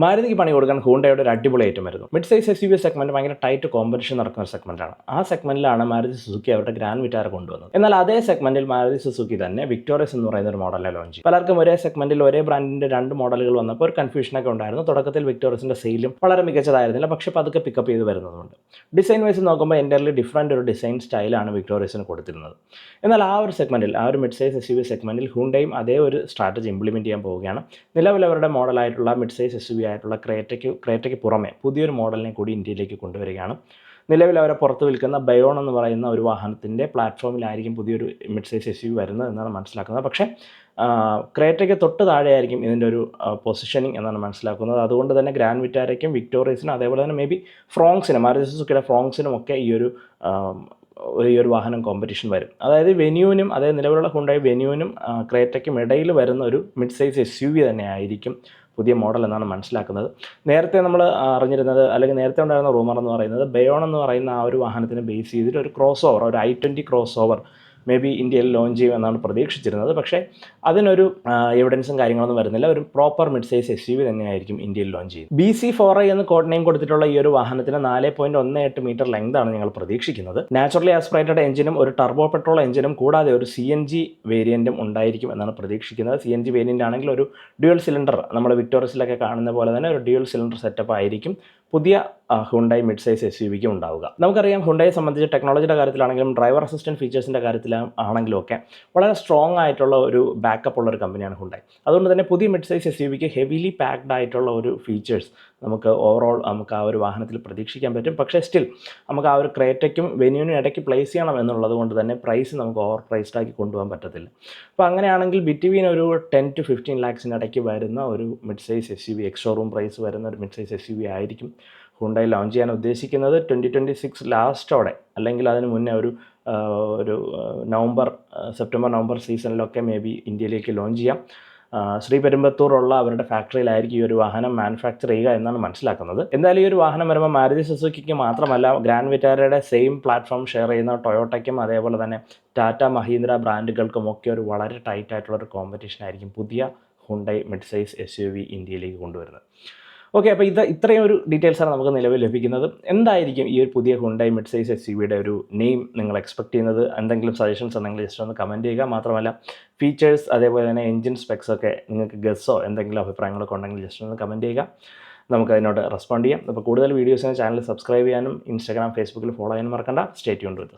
മാരുതിക്ക് പണി കൊടുക്കാൻ ഹൂണ്ടയുടെ ഒരു അടിപൊളി ഐറ്റം വരുന്നു. Mid size S U V segment ഭയങ്കര ടൈറ്റ് കോമ്പറ്റീഷൻ നടക്കുന്ന ഒരു സെഗ്മെന്റാണ്. ആ സെഗ്മെന്റിലാണ് മാരുതി സുസുക്കി അവരുടെ ഗ്രാൻഡ് വിറ്റാര കൊണ്ടുവന്നത്. എന്നാൽ അതേ സെഗ്മെന്റിൽ മാരുതി സുസുക്കി തന്നെ വിക്ടോറിയസ് എന്ന് പറയുന്ന ഒരു മോഡലിനെ ലോഞ്ച് ചെയ്തു. പലർക്കും ഒരേ സെഗ്മെന്റിൽ ഒരേ ബ്രാൻഡിന്റെ രണ്ട് മോഡലുകൾ വന്നപ്പോൾ ഒരു കൺഫ്യൂഷനൊക്കെ ഉണ്ടായിരുന്നു. തുടക്കത്തിൽ വിക്ടോറിയസിന്റെ സെയിലും വളരെ മികച്ചതായിരുന്നില്ല, പക്ഷേ പതുക്കെ പിക്കപ്പ് ചെയ്ത് വരുന്നതുകൊണ്ട് ഡിസൈൻ വൈസ് നോക്കുമ്പോൾ എൻ്റർലി ഡിഫറൻറ്റ് ഒരു ഡിസൈൻ സ്റ്റൈലാണ് വിക്ടോറിയസിന് കൊടുത്തിരുന്നത്. എന്നാൽ ആ ഒരു സെഗ്മെന്റിൽ, ആ ഒരു mid size S U V സെഗ്മെന്റിൽ ഹൂണ്ടയും അതേ ഒരു സ്ട്രാറ്റജി ഇംപ്ലിമെന്റ് ചെയ്യാൻ പോവുകയാണ്. നിലവിൽ അവരുടെ മോഡലായിട്ടുള്ള mid size S U V ആയിട്ടുള്ള ക്രേറ്റയ്ക്ക് പുറമെ പുതിയൊരു മോഡലിനെ കൂടി ഇന്ത്യയിലേക്ക് കൊണ്ടുവരികയാണ്. നിലവിൽ അവരെ പുറത്ത് വിൽക്കുന്ന ബയോൺ എന്ന് പറയുന്ന ഒരു വാഹനത്തിൻ്റെ പ്ലാറ്റ്ഫോമിലായിരിക്കും പുതിയൊരു മിഡ് സൈസ് എസ് യു വരുന്നത് എന്നാണ് മനസ്സിലാക്കുന്നത്. പക്ഷേ ക്രേറ്റയ്ക്ക് തൊട്ട് താഴെയായിരിക്കും ഇതിൻ്റെ ഒരു പൊസിഷനിങ് എന്നാണ് മനസ്സിലാക്കുന്നത്. അതുകൊണ്ട് തന്നെ ഗ്രാൻഡ് വിറ്റാരയ്ക്കും വിക്ടോറിയസിനും അതേപോലെ തന്നെ മേ ബി ഫ്രോങ്സിനും, മാരുതി സുസുക്കിയുടെ ഫ്രോങ്സിനും ഒക്കെ ഈ ഒരു വാഹനം കോമ്പറ്റീഷൻ വരും. അതായത് വെന്യൂവിനും, അതായത് നിലവിലുള്ള ഹുണ്ടായി വെന്യൂവിനും ക്രേറ്റയ്ക്കും ഇടയിൽ വരുന്ന ഒരു mid size S U V തന്നെ ആയിരിക്കും പുതിയ മോഡൽ എന്നാണ് മനസ്സിലാക്കുന്നത്. നേരത്തെ നമ്മൾ അറിഞ്ഞിരുന്നത്, അല്ലെങ്കിൽ നേരത്തെ ഉണ്ടായിരുന്ന റൂമർ എന്ന് പറയുന്നത് ബയോൺ എന്ന് പറയുന്ന ആ ഒരു വാഹനത്തിനെ ബേസ് ചെയ്തിട്ട് ഒരു ക്രോസ് ഓവർ, ഒരു i20 crossover maybe ഇന്ത്യയിൽ ലോഞ്ച് ചെയ്യുമെന്നാണ് പ്രതീക്ഷിച്ചിരുന്നത്. പക്ഷേ അതിനൊരു എവിഡൻസും കാര്യങ്ങളൊന്നും വരുന്നില്ല. ഒരു proper mid size S U V തന്നെയായിരിക്കും ഇന്ത്യയിൽ ലോഞ്ച് ചെയ്യുന്നത്. BC4i എന്ന് കോഡ് നെയിം കൊടുത്തിട്ടുള്ള ഈ ഒരു വാഹനത്തിന് 4.18 മീറ്റർ ലെങ്താണ് ഞങ്ങൾ പ്രതീക്ഷിക്കുന്നത്. നാച്ചുറലി ആസ്പിറേറ്റഡ് എഞ്ചിനും ഒരു ടർബോ പെട്രോൾ എഞ്ചിനും കൂടാതെ ഒരു CNG വേരിയൻറ്റും ഉണ്ടായിരിക്കും എന്നാണ് പ്രതീക്ഷിക്കുന്നത്. CNG വേരിയൻ്റ് ആണെങ്കിൽ ഒരു ഡ്യുവൽ സിലിണ്ടർ, നമ്മൾ വിക്ടോറിയസിലൊക്കെ കാണുന്ന പോലെ തന്നെ ഒരു ഡ്യുവൽ സിലിണ്ടർ സെറ്റപ്പ് ആയിരിക്കും പുതിയ Hyundai mid size S U വിക്ക് ഉണ്ടാവുക. നമുക്കറിയാം ഹുണ്ടായെ സംബന്ധിച്ച് ടെക്നോളജിയുടെ കാര്യത്തിലാണെങ്കിലും ഡ്രൈവർ അസിസ്റ്റൻറ്റ് ഫീച്ചേഴ്സിൻ്റെ കാര്യത്തിലാണെങ്കിലും ഒക്കെ വളരെ സ്ട്രോങ് ആയിട്ടുള്ള ഒരു ബാക്കപ്പ് ഉള്ള ഒരു കമ്പനിയാണ് ഹുണ്ടായി. അതുകൊണ്ട് തന്നെ പുതിയ മിഡ് സൈസ് എസ് യു വിക്ക് ഹെവിലി പാക്ഡ് ആയിട്ടുള്ള ഒരു ഫീച്ചേഴ്സ് നമുക്ക് ഓവറോൾ ആ ഒരു വാഹനത്തിൽ പ്രതീക്ഷിക്കാൻ പറ്റും. പക്ഷേ സ്റ്റിൽ നമുക്ക് ആ ഒരു ക്രേറ്റയ്ക്കും വെന്യൂവിനും ഇടയ്ക്ക് പ്ലേസ് ചെയ്യണം എന്നുള്ളത് കൊണ്ട് തന്നെ പ്രൈസ് നമുക്ക് ഓവർ പ്രൈസ്ഡ് ആക്കി കൊണ്ടുപോകാൻ പറ്റത്തില്ല. അപ്പോൾ അങ്ങനെയാണെങ്കിൽ ബിറ്റ്വീൻ ഒരു 10 to 15 lakhs ഇടയ്ക്ക് വരുന്ന ഒരു mid size S U V, ex showroom price വരുന്ന ഒരു mid size S U V ആയിരിക്കും ഹുണ്ടായി ലോഞ്ച് ചെയ്യാൻ ഉദ്ദേശിക്കുന്നത്. 2026 ലാസ്റ്റോടെ അല്ലെങ്കിൽ അതിന് മുന്നേ ഒരു സെപ്റ്റംബർ നവംബർ സീസണിലൊക്കെ മേ ബി ഇന്ത്യയിലേക്ക് ലോഞ്ച് ചെയ്യാം. ശ്രീപെരുമ്പത്തൂറുള്ള അവരുടെ ഫാക്ടറിയിലായിരിക്കും ഈ ഒരു വാഹനം മാനുഫാക്ചർ ചെയ്യുക എന്നാണ് മനസ്സിലാക്കുന്നത്. എന്തായാലും ഈ ഒരു വാഹനം വരുമ്പോൾ മാരുതി സുസുക്കിക്ക് മാത്രമല്ല, ഗ്രാൻഡ് വിറ്റാരയുടെ സെയിം പ്ലാറ്റ്ഫോം ഷെയർ ചെയ്യുന്ന ടൊയോട്ടയ്ക്കും അതേപോലെ തന്നെ ടാറ്റ മഹീന്ദ്ര ബ്രാൻഡുകൾക്കും ഒക്കെ ഒരു വളരെ ടൈറ്റ് ആയിട്ടുള്ള ഒരു കോമ്പറ്റീഷൻ ആയിരിക്കും പുതിയ Hyundai mid size S U V ഇന്ത്യയിലേക്ക് കൊണ്ടുവരുന്നത്. ഓക്കെ, അപ്പോൾ ഇത്രയും ഒരു ഡീറ്റെയിൽസാണ് നമുക്ക് നിലവിൽ ലഭിക്കുന്നത്. എന്തായിരിക്കും ഈ ഒരു പുതിയ Hyundai mid size S U വിയുടെ ഒരു നെയിം നിങ്ങൾ എക്സ്പെക്ട് ചെയ്യുന്നത്? എന്തെങ്കിലും സജഷൻസ് ഉണ്ടെങ്കിൽ ജസ്റ്റ് ഒന്ന് കമൻറ്റ് ചെയ്യുക. മാത്രമല്ല ഫീച്ചേഴ്സ് അതേപോലെ തന്നെ എഞ്ചിൻ സ്പെക്സ് ഒക്കെ നിങ്ങൾക്ക് ഗസ്സോ എന്തെങ്കിലും അഭിപ്രായങ്ങളൊക്കെ ഉണ്ടെങ്കിൽ ജസ്റ്റ് ഒന്ന് കമൻറ്റ് ചെയ്യുക. നമുക്ക് അതിനോട് റെസ്പോണ്ട് ചെയ്യാം. അപ്പോൾ കൂടുതൽ വീഡിയോസിന് ചാനൽ സബ്സ്ക്രൈബ് ചെയ്യാനും Instagram, Facebook ഫോളോ ചെയ്യാനും മറക്കണ്ട. സ്റ്റേ ട്യൂൺഡ് വിത്ത് us.